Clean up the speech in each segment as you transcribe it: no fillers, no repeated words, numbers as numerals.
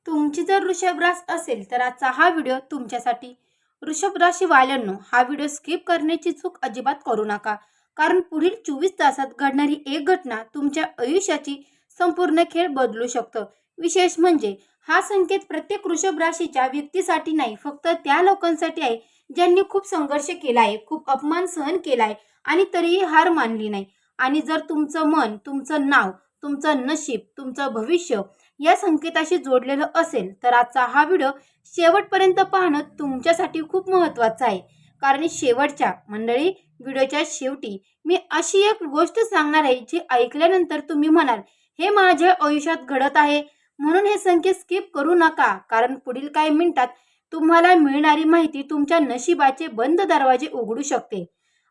तुमची जर वृषभ रास असेल तर आजचा हा व्हिडिओ तुमच्यासाठी. वृषभ राशी वाल्यांनो, हा व्हिडिओ स्किप करण्याची चूक अजिबात करू नका. कारण पुढील 24 तासात घडणारी एक घटना तुमच्या आयुष्याची संपूर्ण खेळ बदलू शकतं. विशेष म्हणजे हा संकेत प्रत्येक वृषभ राशीच्या व्यक्तीसाठी नाही, फक्त त्या लोकांसाठी आहे ज्यांनी खूप संघर्ष केला आहे, खूप अपमान सहन केला आहे आणि तरीही हार मानली नाही. आणि जर तुमचं मन, तुमचं नाव, तुमचं नशीब, तुमचं भविष्य या संकेताशी जोडलेलं असेल तर आजचा हा व्हिडिओ शेवटपर्यंत पाहणं तुमच्यासाठी खूप महत्त्वाचं आहे. कारण शेवटच्या मंडळी व्हिडिओच्या शेवटी मी अशी एक गोष्ट सांगणार आहे जी ऐकल्यानंतर तुम्ही म्हणाल, हे माझ्या आयुष्यात घडत आहे. म्हणून हे संकेत स्किप करू नका, कारण पुढील काही मिनिटात तुम्हाला मिळणारी माहिती तुमच्या नशिबाचे बंद दरवाजे उघडू शकते.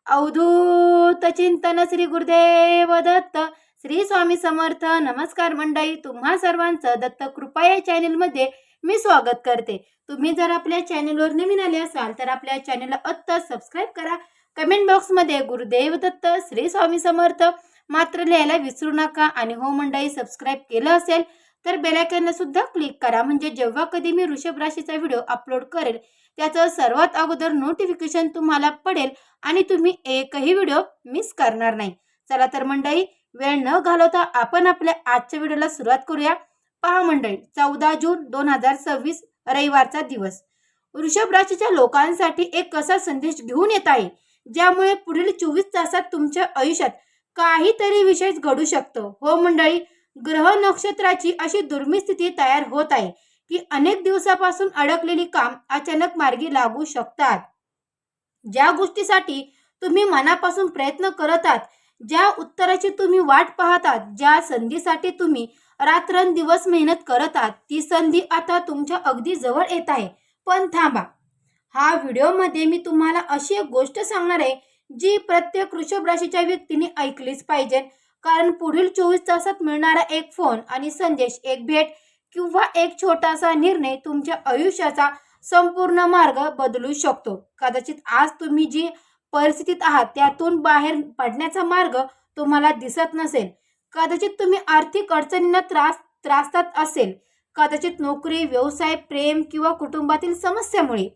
अवधूत चिंतन श्री गुरुदेव दत्त. श्री स्वामी समर्थ. नमस्कार मंडळी, तुम्हा सर्वांचं दत्त कृपा या चॅनलमध्ये मी स्वागत करते. तुम्ही जर आपल्या चॅनलवर नवीन आले असाल तर आपल्या चॅनलला आत्ता सबस्क्राईब करा. कमेंट बॉक्समध्ये गुरुदेव दत्त श्री स्वामी समर्थ मात्र लिहायला विसरू नका. आणि हो मंडळी, सबस्क्राईब केलं असेल तर बेल आयकॉनला सुद्धा क्लिक करा, म्हणजे जेव्हा कधी मी वृषभ राशीचा व्हिडिओ अपलोड करेल त्याचं सर्वात अगोदर नोटिफिकेशन तुम्हाला पडेल आणि तुम्ही एकही व्हिडिओ मिस करणार नाही. चला तर मंडळी, वेळ न घालवता आपण आपल्या आजच्या व्हिडिओला सुरुवात करूया. पहा मंडळी, 14 जून 2026 रविवारचा दिवस वृषभ राशीच्या लोकांसाठी एक असा संदेश घेऊन येत आहे ज्यामुळे पुढील 24 तासात तुमच्या आयुष्यात काहीतरी विशेष घडू शकतो. हो मंडळी, ग्रह नक्षत्राची अशी दुर्मिळ स्थिती तयार होत आहे की अनेक दिवसापासून अडकलेली काम अचानक मार्गी लागू शकतात. ज्या गोष्टीसाठी तुम्ही मनापासून प्रयत्न करत आहात, ज्या उत्तराची तुम्ही वाट पाहतात, ज्या संधीसाठी तुम्ही रात्रंदिवस मेहनत करत आहात, ती संधी आता तुमच्या अगदी जवळ येत आहे. पण थांबा, हा व्हिडिओमध्ये मी तुम्हाला अशी एक गोष्ट सांगणार आहे जी प्रत्येक वृषभ राशीच्या व्यक्तीने ऐकलीच पाहिजे. कारण पुढील 24 तासात मिळणारा एक फोन आणि संदेश, एक भेट किंवा एक छोटासा निर्णय तुमच्या आयुष्याचा संपूर्ण मार्ग बदलू शकतो. कदाचित आज तुम्ही जी परिस्थितीत आहात त्यातून बाहेर पडण्याचा मार्ग तुम्हाला दिसत नसेल. कदाचित तुम्ही आर्थिक अडचणींना त्रासतात असेल. कदाचित नोकरी, व्यवसाय, प्रेम किंवा कुटुंबातील समस्यामुळे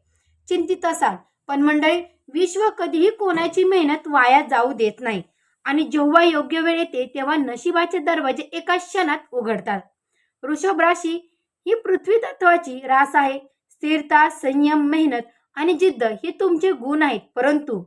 चिंतित असाल. पण मंडळी, विश्व कधीही कोणाची मेहनत वाया जाऊ देत नाही. आणि जेव्हा योग्य वेळ येते तेव्हा नशिबाचे दरवाजे एका क्षणात उघडतात. वृषभ राशी ही पृथ्वी तत्वाची रास आहे. स्थिरता, संयम, मेहनत आणि जिद्द ही तुमचे गुण आहेत. परंतु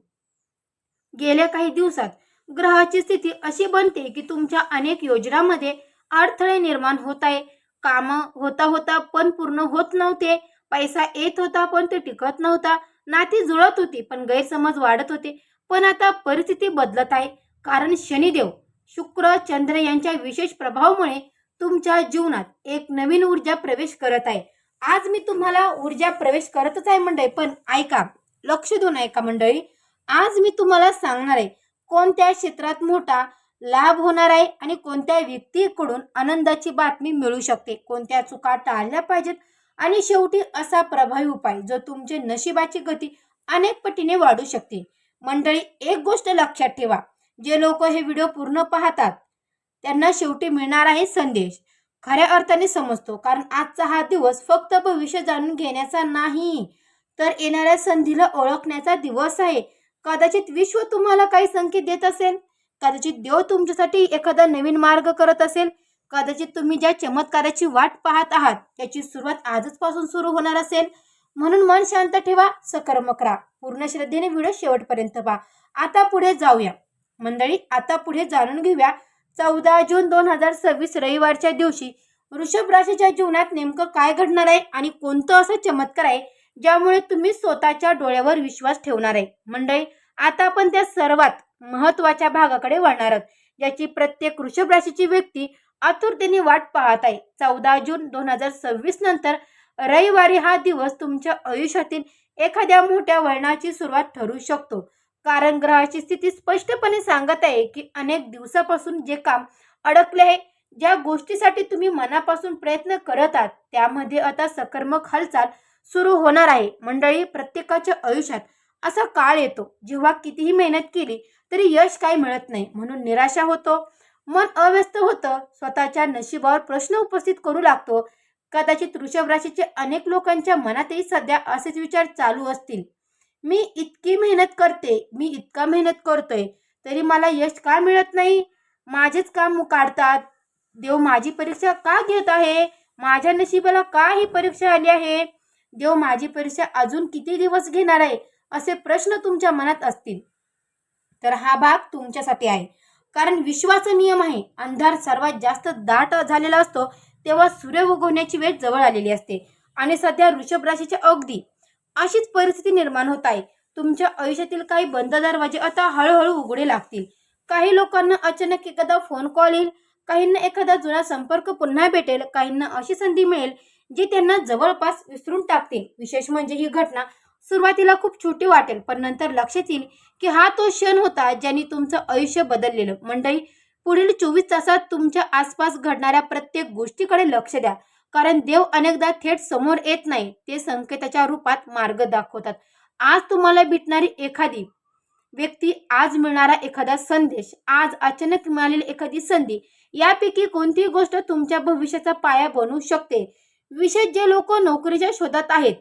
गेल्या काही दिवसात ग्रहाची स्थिती अशी बनते की तुमच्या अनेक योजनांमध्ये अडथळे निर्माण होत आहे. कामं होता होता पण पूर्ण होत नव्हते. पैसा येत होता पण ते टिकत नव्हता. नाती जुळत होती पण गैरसमज वाढत होते. पण आता परिस्थिती बदलत आहे. कारण शनिदेव, शुक्र, चंद्र यांच्या विशेष प्रभावामुळे तुमच्या जीवनात एक नवीन ऊर्जा प्रवेश करत आहे. आज मी तुम्हाला ऊर्जा प्रवेश करतच आहे मंडळी, पण ऐका, लक्ष देऊन ऐका मंडळी. आज मी तुम्हाला सांगणार आहे कोणत्या क्षेत्रात मोठा लाभ होणार आहे आणि कोणत्या व्यक्तीकडून आनंदाची बातमी मिळू शकते, कोणत्या चुका टाळल्या पाहिजेत आणि शेवटी असा प्रभावी उपाय जो तुमचे नशिबाची गती अनेक पटीने वाढू शकते. मंडळी, एक गोष्ट लक्षात ठेवा, जे लोक हे व्हिडिओ पूर्ण पाहतात त्यांना शेवटी मिळणार आहे संदेश खऱ्या अर्थाने समजतो. कारण आजचा हा दिवस फक्त भविष्य जाणून घेण्याचा नाही, तर येणाऱ्या संधीला ओळखण्याचा दिवस आहे. कदाचित विश्व तुम्हाला काही संकेत देत असेल, कदाचित देव तुमच्यासाठी एखादा नवीन मार्ग करत असेल, कदाचित तुम्ही ज्या चमत्काराची वाट पाहत आहात त्याची सुरुवात आजच पासून सुरू होणार असेल. म्हणून मन शांत ठेवा, सकारात्मक राहा, पूर्ण श्रद्धेने व्हिडिओ शेवटपर्यंत पहा. आता पुढे जाऊया मंडळी, आता पुढे जाणून घेऊया 14 जून 2026 रविवारच्या दिवशी वृषभ राशीच्या जीवनात नेमकं काय घडणार आहे आणि कोणतं असं चमत्कार आहे ज्यामुळे तुम्ही स्वतःच्या डोळ्यावर विश्वास ठेवणार आहे. मंडळी, आता आपण त्या सर्वात महत्त्वाच्या भागाकडे वळणार आहोत ज्याची प्रत्येक वृषभ राशीची व्यक्ती आतुरतेने वाट पाहत आहे. 14 जून 2026 नंतर रविवारी हा दिवस तुमच्या आयुष्यातील एखाद्या मोठ्या वळणाची सुरुवात ठरू शकतो. कारण ग्रहाची स्थिती स्पष्टपणे सांगत आहे की अनेक दिवसापासून जे काम अडकले आहे, ज्या गोष्टीसाठी तुम्ही मनापासून प्रयत्न करत आहात, त्यामध्ये आता सकारात्मक हालचाल सुरू होणार आहे. मंडळी, प्रत्येकाच्या आयुष्यात असा काळ येतो जेव्हा कितीही मेहनत केली तरी यश काही मिळत नाही. म्हणून निराशा होतो, मन अव्यस्त होतं, स्वतःच्या नशिबावर प्रश्न उपस्थित करू लागतो. कदाचित वृषभ राशीचे अनेक लोकांच्या मनातही सध्या असेच विचार चालू असतील. मी इतकी मेहनत करते, मी इतका मेहनत करतोय, तरी मला यश का मिळत नाही? माझेच काम काढतात. देव माझी परीक्षा का घेत आहे? माझ्या नशिबाला का ही परीक्षा आली आहे? देव माझी परीक्षा अजून किती दिवस घेणार आहे? असे प्रश्न तुमच्या मनात असतील. तर हा भाग तुमच्यासाठी आहे. कारण विश्वाचा नियम आहे, अंधार सर्वात जास्त दाट झालेला असतो तेव्हा सूर्य उगवण्याची वेळ जवळ आलेली असते. आणि सध्या वृषभ राशीच्या अगदी अशीच परिस्थिती निर्माण होत आहे. तुमच्या आयुष्यातील काही बंद दरवाजे आता हळूहळू उघडे लागतील. काही लोकांना अचानक एखादा फोन कॉल येईल, काहींना एखादा जुना संपर्क पुन्हा भेटेल, काहींना अशी संधी मिळेल जी त्यांना जवळपास विसरून टाकतील. विशेष म्हणजे ही घटना सुरुवातीला खूप छोटी वाटेल, पण नंतर लक्षात येईल की हा तो क्षण होता ज्याने तुमचं आयुष्य बदललेलं. मंडळी, पुढील 24 तासात तुमच्या आसपास घडणाऱ्या प्रत्येक गोष्टीकडे लक्ष द्या. कारण देव अनेकदा थेट समोर येत नाही, ते संकेताच्या रूपात मार्ग दाखवतात. आज तुम्हाला भेटणारी एखादी व्यक्ती, आज मिळणारा एखादा संदेश, आज अचानक मिळालेली एखादी संधी, यापैकी कोणतीही गोष्ट तुमच्या भविष्याचा पाया बनवू शकते. विशेष जे लोक नोकरीच्या शोधात आहेत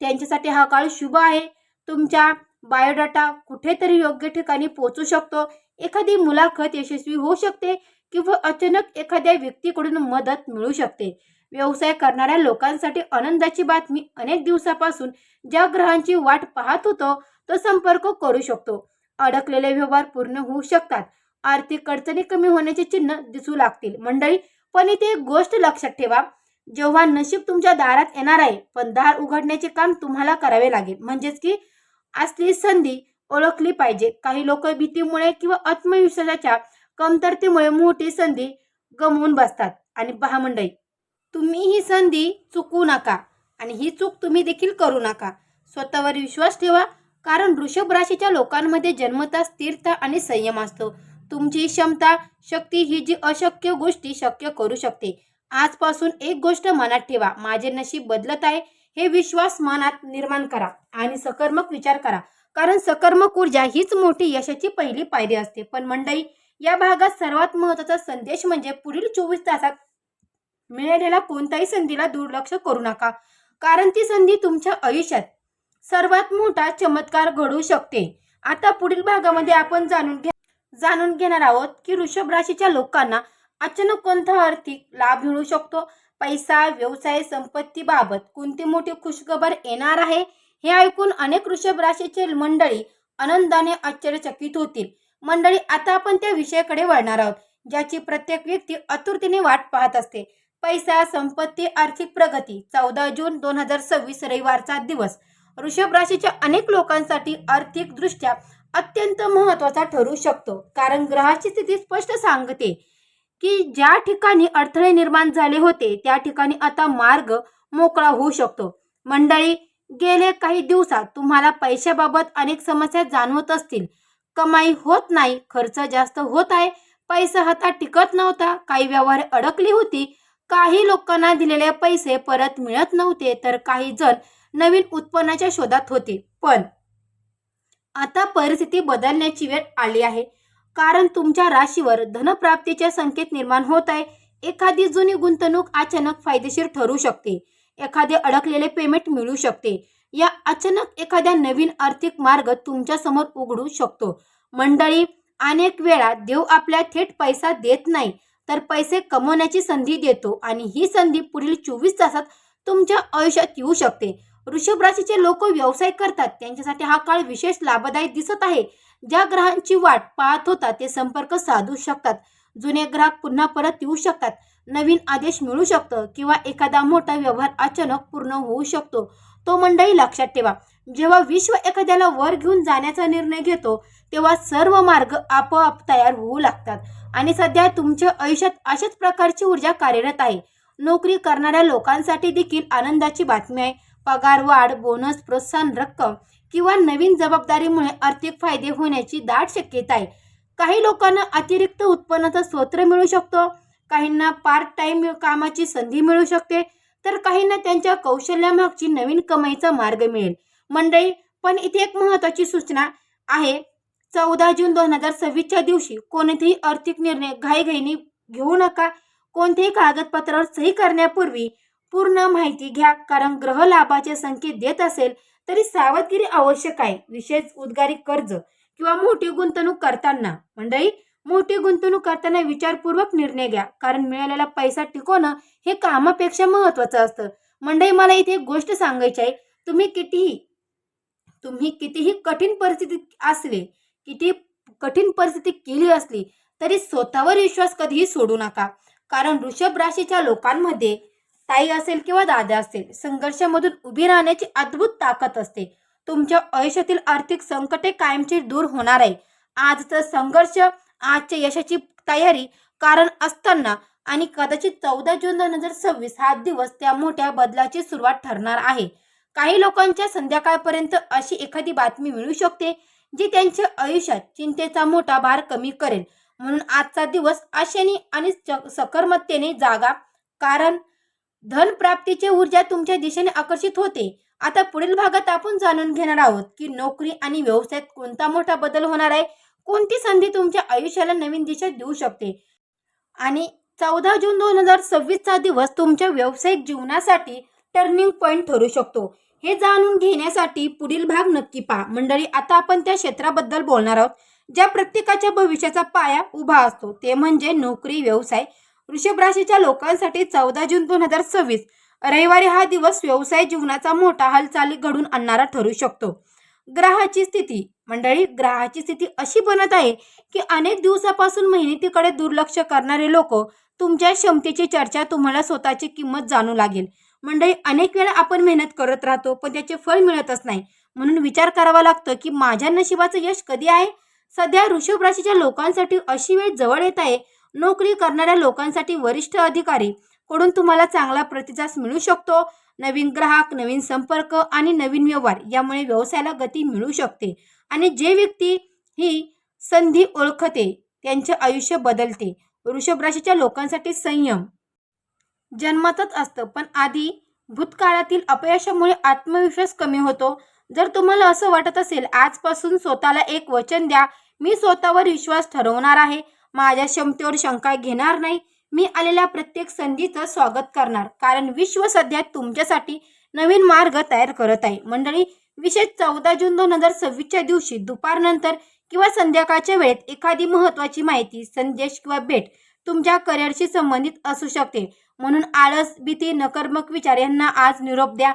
त्यांच्यासाठी हा काळ शुभ आहे. तुमच्या बायोडाटा कुठेतरी योग्य ठिकाणी पोहोचू शकतो. एखादी मुलाखत यशस्वी होऊ शकते किंवा अचानक एखाद्या व्यक्तीकडून मदत मिळू शकते. व्यवसाय करणाऱ्या लोकांसाठी आनंदाची बातमी, अनेक दिवसापासून ज्या ग्रहांची वाट पाहत होतो तो संपर्क करू शकतो. अडकलेले व्यवहार पूर्ण होऊ शकतात. आर्थिक अडचणी कमी होण्याचे चिन्ह दिसू लागतील. मंडळी, पण इथे एक गोष्ट लक्षात ठेवा, जेव्हा नशीब तुमच्या दारात येणार आहे, पण दार उघडण्याचे काम तुम्हाला करावे लागेल. म्हणजेच की असली संधी ओळखली पाहिजे. काही लोक भीतीमुळे किंवा आत्मविश्वासाच्या कमतरतेमुळे मोठी संधी गमावून बसतात. आणि पहा मंडळी, तुम्ही ही संधी चुकू नका आणि ही चूक तुम्ही देखील करू नका. स्वतःवर विश्वास ठेवा, कारण वृषभ राशीच्या लोकांमध्ये जन्मतः स्थिरता आणि संयम असतो. तुमची क्षमता, शक्ती ही जी अशक्य गोष्टी शक्य करू शकते. आजपासून एक गोष्ट मनात ठेवा, माझे नशीब बदलत आहे. हे विश्वास मनात निर्माण करा आणि सकारात्मक विचार करा, कारण सकारात्मक ऊर्जा हीच मोठी यशाची पहिली पायरी असते. पण मंडळी, या भागात सर्वात महत्त्वाचा संदेश म्हणजे पुढील 24 तासात मिळालेल्या कोणत्याही संधीला दुर्लक्ष करू नका, कारण ती संधी तुमच्या आयुष्यात सर्वात मोठा चमत्कार घडवू शकते. आता पुढील भागामध्ये आपण जाणून घेणार आहोत की वृषभ राशीच्या लोकांना अचानक कोणता आर्थिक लाभ मिळू शकतो. पैसा, व्यवसाय, संपत्तीबाबत कोणती मोठी खुशखबर येणार आहे हे ऐकून अनेक वृषभ राशीचे मंडळी आनंदाने आश्चर्यचकित होतील. मंडळी, आता आपण त्या विषयाकडे वळणार आहोत ज्याची प्रत्येक व्यक्ती आतुरतेने वाट पाहत असते. पैसा, संपत्ती, आर्थिक प्रगती. 14 जून 2026 रविवारचा दिवस वृषभ राशीच्या अनेक लोकांसाठी आर्थिकदृष्ट्या अत्यंत महत्त्वाचा ठरू शकतो. कारण ग्रहाची स्थिती स्पष्ट सांगते की ज्या ठिकाणी अडथळे निर्माण झाले होते त्या ठिकाणी आता मार्ग मोकळा होऊ शकतो. मंडळी, गेले काही दिवसात तुम्हाला पैशाबाबत अनेक समस्या जाणवत असतील. कमाई होत नाही, खर्च जास्त होत आहे, पैसा हातात टिकत नव्हता, काही व्यवहार अडकली होती, काही लोकांना दिलेले पैसे परत मिळत नव्हते, तर काही जण नवीन उत्पन्नाच्या शोधात होते. पण आता परिस्थिती बदलण्याची वेळ आली आहे, कारण तुमच्या राशीवर धनप्राप्तीचे संकेत निर्माण होत आहे. एखादी जुनी गुंतवणूक अचानक फायदेशीर ठरू शकते. एखादे अडकलेले पेमेंट मिळू शकते. या अचानक एखाद्या नवीन आर्थिक मार्ग तुमच्या समोर उघडू शकतो. मंडळी, अनेक वेळा देव आपल्या थेट पैसा देत नाही, तर पैसे कमवण्याची संधी देतो आणि ही संधी पुढील 24 तासात तुमच्या आयुष्यात येऊ शकते. वृषभ राशीचे लोक व्यवसाय करतात त्यांच्यासाठी हा काळ विशेष लाभदायी दिसत आहे. ज्या ग्रहांची वाट पाहत होता ते संपर्क साधू शकतात. जुने ग्राहक पुन्हा परत येऊ शकतात. नवीन आदेश मिळू शकतो किंवा एखादा मोठा व्यवहार अचानक पूर्ण होऊ शकतो. तो मंडळी लक्षात ठेवा, जेव्हा विश्व एखाद्याला वर घेऊन जाण्याचा निर्णय घेतो तेव्हा सर्व मार्ग आपोआप तयार होऊ लागतात. आणि सध्या तुमच्या आयुष्यात अशाच प्रकारची ऊर्जा कार्यरत आहे. नोकरी करणाऱ्या लोकांसाठी देखील आनंदाची बातमी आहे. पगार वाढ, बोनस, प्रोत्साहन रक्कम किंवा नवीन जबाबदारीमुळे आर्थिक फायदे होण्याची दाट शक्यता आहे. काही लोकांना अतिरिक्त उत्पन्नाचा स्रोत मिळू शकतो, काहींना पार्ट टाइम कामाची संधी मिळू शकते, तर काहींना त्यांच्या कौशल्यामागची नवीन कमाईचा मार्ग मिळेल. मंडळी, पण इथे एक महत्त्वाची सूचना आहे. 14 जून 2026च्या दिवशी कोणतेही आर्थिक निर्णय घाईघाईने घेऊ नका. कोणत्याही कागदपत्रावर सही करण्यापूर्वी पूर्ण माहिती घ्या, कारण ग्रह लाभाचे संकेत देत असेल तरी सावधगिरी आवश्यक आहे. विशेष उद्गारी कर्ज किंवा मोठी गुंतवणूक करताना मंडळी, मोठी गुंतवणूक करताना विचारपूर्वक निर्णय घ्या, कारण मिळालेला पैसा टिकवणं हे कामापेक्षा महत्त्वाचं असतं. मंडळी, मला इथे एक गोष्ट सांगायची आहे. तुम्ही कितीही कठीण परिस्थितीत असले, किती कठीण परिस्थिती केली असली तरी स्वतःवर विश्वास कधीही सोडू नका. कारण वृषभ राशीच्या लोकांमध्ये ताई असेल किंवा दादा असेल, संघर्षामधून उभी राहण्याची अद्भुत ताकद असते. तुमच्या आयुष्यातील आर्थिक संकटे कायमची दूर होणार आहे. आजचा संघर्ष, आजच्या यशाची तयारी कारण असताना आणि कदाचित 14 जून 2026 हा दिवस त्या मोठ्या बदलाची सुरुवात ठरणार आहे. काही लोकांच्या संध्याकाळपर्यंत अशी एखादी बातमी मिळू शकते जी त्यांच्या आयुष्यात चिंतेचा मोठा भार कमी करेल. म्हणून आजचा दिवस आशेने आणि सकारात्मकतेने जागा, कारण धन प्राप्तीची ऊर्जा तुमच्या दिशेने आकर्षित होते. आता पुढील भागात आपण जाणून घेणार आहोत की नोकरी आणि व्यवसायात कोणता मोठा बदल होणार आहे, कोणती संधी तुमच्या आयुष्याला नवीन दिशा देऊ शकते आणि 14 जून 2026 चा दिवस तुमच्या व्यावसायिक जीवनासाठी टर्निंग पॉइंट ठरू शकतो. हे जाणून घेण्यासाठी पुढील भाग नक्की पहा. मंडळी, आता आपण त्या क्षेत्राबद्दल बोलणार आहोत ज्या प्रत्येकाच्या भविष्याचा पाया उभा असतो, ते म्हणजे नोकरी, व्यवसाय. वृषभ राशीच्या लोकांसाठी 14 जून 2026 रविवारी हा दिवस व्यवसाय जीवनाचा मोठा हालचाली घडून आणणारा ठरू शकतो. ग्रहाची स्थिती मंडळी, ग्रहाची स्थिती अशी बनत आहे की अनेक दिवसापासून मेहनतीकडे दुर्लक्ष करणारे लोक, तुमच्या क्षमतेची चर्चा, तुम्हाला स्वतःची किंमत जाणू लागेल. मंडळी, अनेक वेळा आपण मेहनत करत राहतो पण त्याचे फळ मिळतच नाही. म्हणून विचार करावा लागतो की माझ्या नशिबाचं यश कधी आहे. सध्या वृषभ राशीच्या लोकांसाठी अशी वेळ जवळ येत आहे. नोकरी करणाऱ्या लोकांसाठी वरिष्ठ अधिकारी कडून तुम्हाला चांगला प्रतिसाद मिळू शकतो. नवीन ग्राहक, नवीन संपर्क आणि नवीन व्यवहार यामुळे व्यवसायाला गती मिळू शकते. आणि जे व्यक्ती ही संधी ओळखते त्यांचे आयुष्य बदलते. वृषभ राशीच्या लोकांसाठी संयम जन्मतच असतं, पण आधी भूतकाळातील अपयशामुळे आत्मविश्वास कमी होतो. जर तुम्हाला असं वाटत असेल, आजपासून स्वतःला एक वचन द्या, मी स्वतःवर विश्वास ठरवणार आहे, माझ्या क्षमतेवर शंका घेणार नाही, मी आलेल्या प्रत्येक संधीचं स्वागत करणार, कारण विश्व सध्या तुमच्यासाठी नवीन मार्ग तयार करत आहे. मंडळी, विशेष 14 जून 2026च्या दिवशी दुपारनंतर किंवा संध्याकाळच्या वेळेत एखादी महत्त्वाची माहिती, संदेश किंवा भेट तुमच्या करिअरशी संबंधित असू शकते. म्हणून आळस, भीती, नकारात्मक विचार यांना आज निरोप द्या,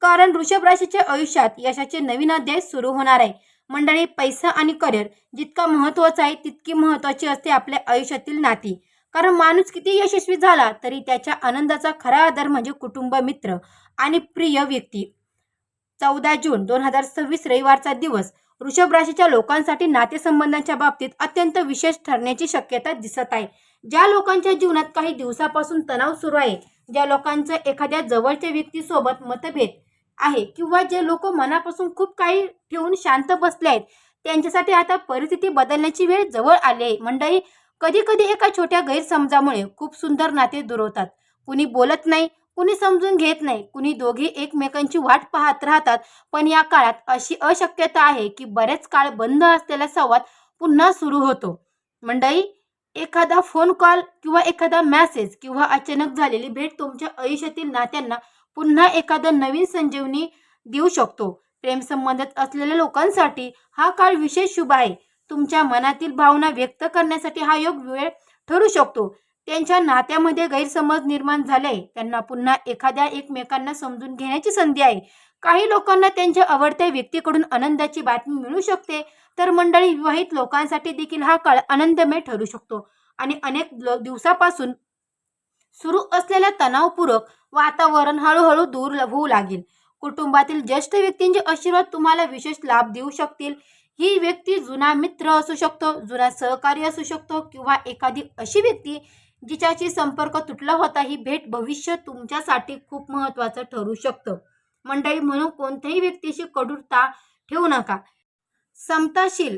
कारण वृषभ राशीच्या आयुष्यात यशाचे नवीन अध्याय सुरू होणार आहे. मंडळी, पैसा आणि करिअर जितका महत्त्वाचा आहे तितकी महत्त्वाची असते आपल्या आयुष्यातील नाती. कारण माणूस किती यशस्वी झाला तरी त्याच्या आनंदाचा खरा आधार म्हणजे कुटुंब, मित्र आणि प्रिय व्यक्ती. 14 जून 2026 रविवारचा दिवस वृषभ राशीच्या लोकांसाठी नातेसंबंधांच्या बाबतीत अत्यंत विशेष ठरण्याची शक्यता दिसत आहे. ज्या लोकांच्या जीवनात काही दिवसापासून तणाव सुरू आहे, ज्या लोकांचं एखाद्या जवळच्या व्यक्तीसोबत मतभेद आहे किंवा जे लोक मनापासून खूप काही ठेवून शांत बसले आहेत, त्यांच्यासाठी आता परिस्थिती बदलण्याची वेळ जवळ आली आहे. मंडळी, कधी कधी एका छोट्या गैरसमजामुळे खूप सुंदर नाते दुरावतात. कुणी बोलत नाही, कुणी समजून घेत नाही, कुणी दोघे एकमेकांची वाट पाहत राहतात. पण या काळात अशी अशक्यता आहे की बरेच काळ बंद असलेला संवाद पुन्हा सुरू होतो. मंडळी, एखादा फोन कॉल किंवा एखादा मेसेज किंवा अचानक झालेली भेट तुमच्या आयुष्यातील नात्यांना पुन्हा एखादं नवीन संजीवनी देऊ शकतो. प्रेमसंबंधात असलेल्या लोकांसाठी हा काळ विशेष शुभ आहे. तुमच्या मनातील भावना व्यक्त करण्यासाठी हा योग वेळ ठरू शकतो. त्यांच्या नात्यामध्ये गैरसमज निर्माण झाले, त्यांना पुन्हा एकमेकांना समजून घेण्याची संधी आहे. काही लोकांना त्यांच्या आवडत्या व्यक्तीकडून आनंदाची बातमी मिळू शकते, तर मंडळी, विवाहित लोकांसाठी देखील हा काळ आनंदमय ठरू शकतो. आणि अनेक दिवसापासून सुरू असलेल्या तणावपूर्वक वातावरण हळूहळू दूर होऊ लागेल. कुटुंबातील ज्येष्ठ व्यक्तींचे आशीर्वाद तुम्हाला विशेष लाभ देऊ शकतील. ही व्यक्ती जुना मित्र असू शकतो, जुना सहकारी असू शकतो किंवा एखादी अशी व्यक्ती जिच्याशी संपर्क तुटला होता. ही भेट भविष्य तुमच्यासाठी खूप महत्त्वाचं ठरू शकतं. मंडळी, म्हणून कोणत्याही व्यक्तीशी कडूता ठेवू नका. समताशील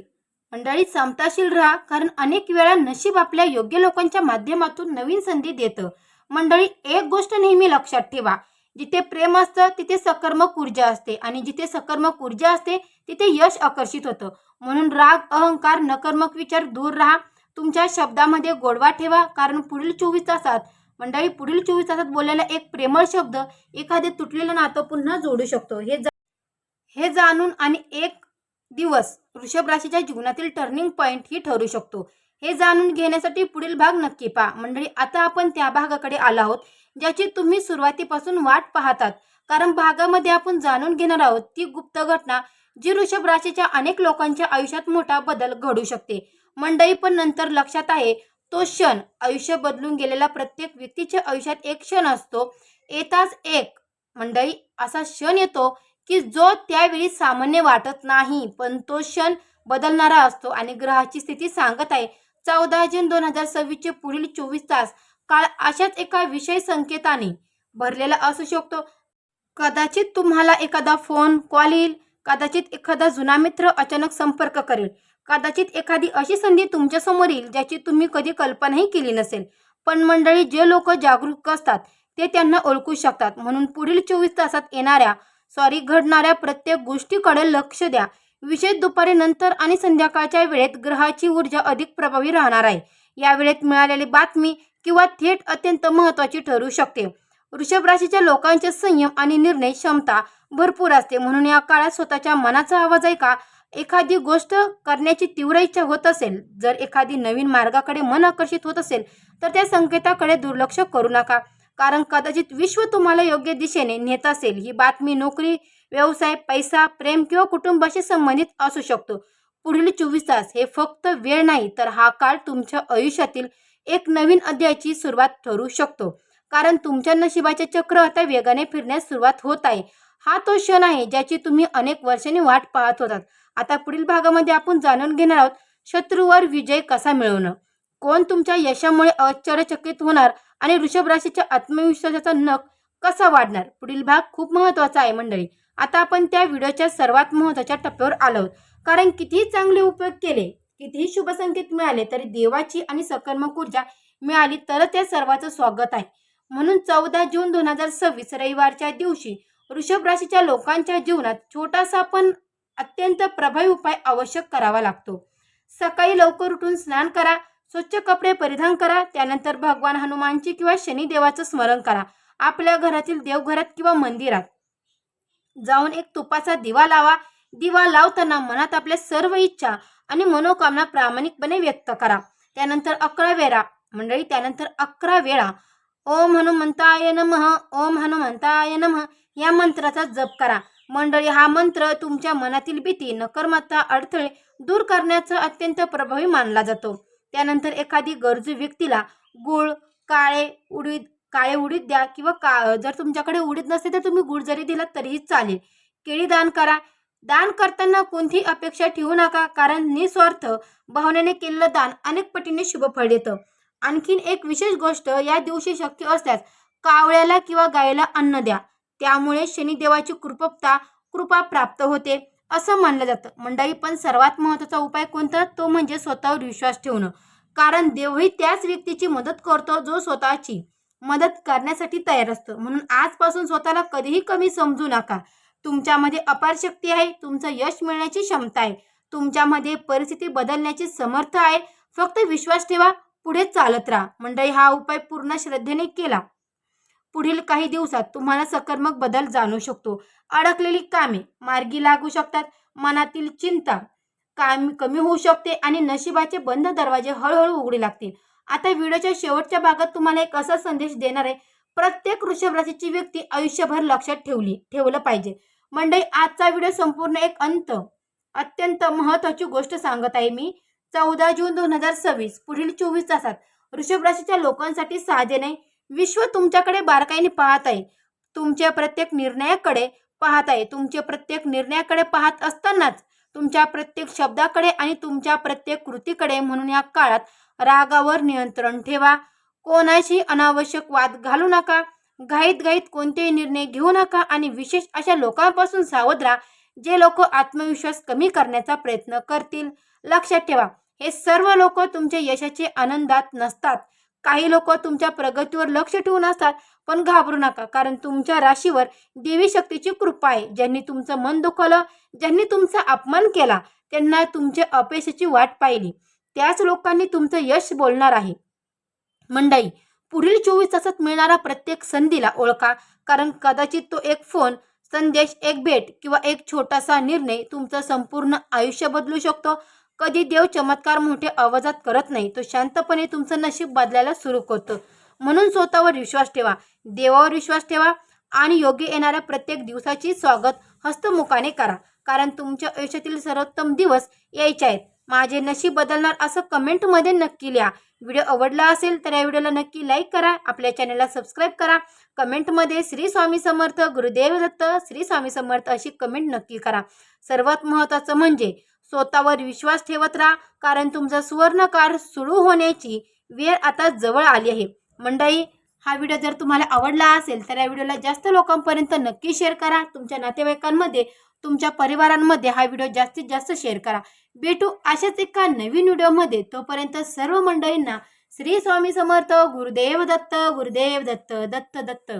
राहा, कारण अनेक वेळा नशीब आपल्या योग्य लोकांच्या माध्यमातून नवीन संधी देतं. मंडळी, एक गोष्ट नेहमी लक्षात ठेवा, जिथे प्रेम असतं तिथे सकारात्मक ऊर्जा असते आणि जिथे सकारात्मक ऊर्जा असते तिथे यश आकर्षित होतं. म्हणून राग, अहंकार, नकारात्मक विचार दूर राहा. तुमच्या शब्दामध्ये गोडवा ठेवा, कारण पुढील 24 तासात मंडळी, पुढील 24 तासात बोललेला एक प्रेमळ शब्द एखादे तुटलेलं नातं पुन्हा जोडू शकतो. हे जाणून आणि एक दिवस वृषभ राशीच्या जीवनातील टर्निंग पॉइंट ही ठरू शकतो. हे जाणून घेण्यासाठी पुढील भाग नक्की पहा. मंडळी, आता आपण त्या भागाकडे आलो आहोत ज्याची तुम्ही सुरुवातीपासून वाट पाहतात. कारण भागामध्ये आपण जाणून घेणार आहोत ती गुप्त घटना जी वृषभ राशीच्या अनेक लोकांच्या आयुष्यात मोठा बदल घडू शकते. मंडळी, पण नंतर लक्षात आहे तो क्षण आयुष्य बदलून गेलेला प्रत्येक व्यक्तीच्या आयुष्यात एक क्षण असतो. येताच एक मंडळी असा क्षण येतो की जो त्यावेळी सामान्य वाटत नाही, पण तो क्षण बदलणारा असतो आणि ग्रहाची स्थिती सांगत आहे 14 जून 2026 चे पुढील 24 तास काळ अशाच एका विषय संकेताने भरलेला असू शकतो. कदाचित तुम्हाला एखादा फोन कॉल येईल, कदाचित एखादा जुना मित्र अचानक संपर्क करेल, कदाचित एखादी अशी संधी तुमच्या समोर येईल ज्याची तुम्ही कधी कल्पनाही केली नसेल. पण मंडळी, जे लोक जागरूक असतात ते त्यांना ओळखू शकतात. म्हणून पुढील 24 तासात घडणाऱ्या प्रत्येक गोष्टीकडे लक्ष द्या. विशेष दुपारी नंतर आणि संध्याकाळच्या वेळेत ग्रहाची ऊर्जा अधिक प्रभावी राहणार आहे. या वेळेत मिळालेली बातमी किंवा थेट अत्यंत महत्त्वाची ठरू शकते. वृषभ राशीच्या लोकांचे संयम आणि निर्णय क्षमता भरपूर असते. म्हणून या काळात स्वतःच्या मनाचा आवाज ऐका. एखादी गोष्ट करण्याची तीव्र इच्छा होत असेल, जर एखादी नवीन मार्गाकडे मन आकर्षित होत असेल तर त्या संकेताकडे दुर्लक्ष करू नका. कारण कदाचित विश्व तुम्हाला योग्य दिशेने नेत असेल. ही बातमी नोकरी, व्यवसाय, पैसा, प्रेम किंवा कुटुंबाशी संबंधित असू शकतो. पुढील 24 तास हे फक्त वेळ नाही, तर हा काळ तुमच्या आयुष्यातील एक नवीन अध्यायाची सुरुवात ठरू शकतो. कारण तुमच्या नशिबाचे चक्र आता वेगाने फिरण्यास सुरुवात होत आहे. हा तो क्षण आहे ज्याची तुम्ही अनेक वर्षांनी वाट पाहत होतात. आता पुढील भागामध्ये आपण जाणून घेणार आहोत शत्रूवर विजय कसा मिळवणं, कोण तुमच्या यशामुळे आश्चर्यचकित होणार आणि वृषभ राशीच्या आत्मविश्वासाचा नख कसा वाढणार. पुढील भाग खूप महत्त्वाचा आहे मंडळी. आता आपण त्या व्हिडिओच्या सर्वात महत्त्वाच्या टप्प्यावर आलो आहोत. कारण कितीही चांगले उपयोग केले, कितीही शुभ संकेत मिळाले तरी देवाची आणि सकारात्मक ऊर्जा मिळाली तर त्या सर्वांचं स्वागत आहे. म्हणून 14 जून 2026 रविवारच्या दिवशी वृषभ राशीच्या लोकांच्या जीवनात छोटासा पण अत्यंत प्रभावी उपाय आवश्यक करावा लागतो. सकाळी लवकर उठून स्नान करा, स्वच्छ कपडे परिधान करा, त्यानंतर भगवान हनुमानची किंवा शनिदेवाचं स्मरण करा. आपल्या घरातील देवघरात किंवा मंदिरात जाऊन एक तुपाचा दिवा लावा. दिवा लावताना मनात आपल्या सर्व इच्छा आणि मनोकामना प्रामाणिकपणे व्यक्त करा. त्यानंतर 11 वेळा ओम हनुमंताय नमः, ओम हनुमंताय नमः या मंत्राचा जप करा. मंडळी, हा मंत्र तुमच्या मनातील भीती, नकारात्मकता, अडथळे दूर करण्याचा अत्यंत प्रभावी मानला जातो. त्यानंतर एखादी गरजू व्यक्तीला गूळ, काळे उडीद द्या किंवा जर तुमच्याकडे उडीद नसेल तर तुम्ही गूळ जरी दिला तरीही चालेल. केळी दान करा. दान करताना कोणतीही अपेक्षा ठेवू नका, कारण निस्वार्थ भावनेने केलेलं दान अनेक पटीने शुभ फळ देतं. आणखीन एक विशेष गोष्ट, या दिवशी शक्य असल्यास कावळ्याला किंवा गायीला अन्न द्या. त्यामुळे शनिदेवाची कृपा प्राप्त होते असं मानलं जातं. मंडळी, पण सर्वात महत्त्वाचा उपाय कोणता, तो म्हणजे स्वतःवर विश्वास ठेवणं. कारण देवही त्याच व्यक्तीची मदत करतो जो स्वतःची मदत करण्यासाठी तयार असतो. म्हणून आजपासून स्वतःला कधीही कमी समजू नका. तुमच्यामध्ये अपार शक्ती आहे, तुमचं यश मिळण्याची क्षमता आहे, तुमच्यामध्ये परिस्थिती बदलण्याची समर्थ आहे. फक्त विश्वास ठेवा, पुढे चालत राहा. मंडळी, हा उपाय पूर्ण श्रद्धेने केला पुढील काही दिवसात तुम्हाला सकारात्मक बदल जाणू शकतो. अडकलेली कामे मार्गी लागू शकतात, मनातील चिंता कमी होऊ शकते आणि नशिबाचे बंद दरवाजे हळूहळू उघडू लागतील. आता व्हिडिओच्या शेवटच्या भागात तुम्हाला एक असा संदेश देणार आहे, प्रत्येक वृषभ राशीची व्यक्ती आयुष्यभर लक्षात ठेवलं पाहिजे. मंडळी, आजचा व्हिडिओ संपूर्ण एक अत्यंत महत्त्वाची गोष्ट सांगत आहे मी. 14 जून 2026 पुढील 24 तासात वृषभ राशीच्या लोकांसाठी साधे नाही, विश्व तुमच्याकडे बारकाईने पाहत आहे. तुमच्या प्रत्येक निर्णयाकडे पाहत असतानाच तुमच्या प्रत्येक शब्दाकडे आणि तुमच्या प्रत्येक कृतीकडे. म्हणून या काळात रागावर नियंत्रण ठेवा, कोणाशी अनावश्यक वाद घालू नका, घाईत कोणतेही निर्णय घेऊ नका आणि विशेष अशा लोकांपासून सावध राहा जे लोक आत्मविश्वास कमी करण्याचा प्रयत्न करतील. लक्षात ठेवा, हे सर्व लोक तुमच्या यशाचे आनंदात नसतात. काही लोक तुमच्या प्रगतीवर लक्ष ठेवून असतात. पण घाबरू नका, कारण तुमच्या राशीवर देवी शक्तीची कृपा आहे. ज्यांनी तुमचं मन दुखवलं, ज्यांनी तुमचा अपमान केला, त्यांना तुमच्या अपयशाची वाट पाहिली, त्याच लोकांनी तुमचं यश बोलणार आहे. मंडळी, पुढील 24 तासात मिळणारा प्रत्येक संधीला ओळखा, कारण कदाचित तो एक फोन, संदेश, एक भेट किंवा एक छोटासा निर्णय तुमचं संपूर्ण आयुष्य बदलू शकतो. कधी देव चमत्कार मोठ्या आवाजात करत नाही, तो शांतपणे तुमचं नशीब बदलायला सुरू करतो. म्हणून स्वतःवर विश्वास ठेवा, देवावर विश्वास ठेवा आणि योग्य येणाऱ्या प्रत्येक दिवसाची स्वागत हस्तमुखाने करा, कारण तुमच्या आयुष्यातील सर्वोत्तम दिवस यायचे आहेत. माझे नशीब बदलणार असं कमेंटमध्ये नक्की लिहा. व्हिडिओ आवडला असेल तर या व्हिडिओला नक्की लाईक करा, आपल्या चॅनलला सबस्क्राईब करा. कमेंटमध्ये श्री स्वामी समर्थ, गुरुदेव दत्त, श्री स्वामी समर्थ अशी कमेंट नक्की करा. सर्वात महत्त्वाचं म्हणजे स्वतःवर विश्वास ठेवत राहा, कारण तुमचा सुवर्णकाळ सुरू होण्याची वेळ आता जवळ आली आहे. मंडळी, हा व्हिडिओ जर तुम्हाला आवडला असेल तर या व्हिडिओला जास्त लोकांपर्यंत नक्की शेअर करा. तुमच्या नातेवाईकांमध्ये, तुमच्या परिवारांमध्ये हा व्हिडिओ जास्तीत जास्त शेअर करा. भेटू अशाच एका नवीन व्हिडिओमध्ये. तोपर्यंत सर्व मंडळींना श्री स्वामी समर्थ, गुरुदेव दत्त, गुरुदेव दत्त, दत्त दत्त.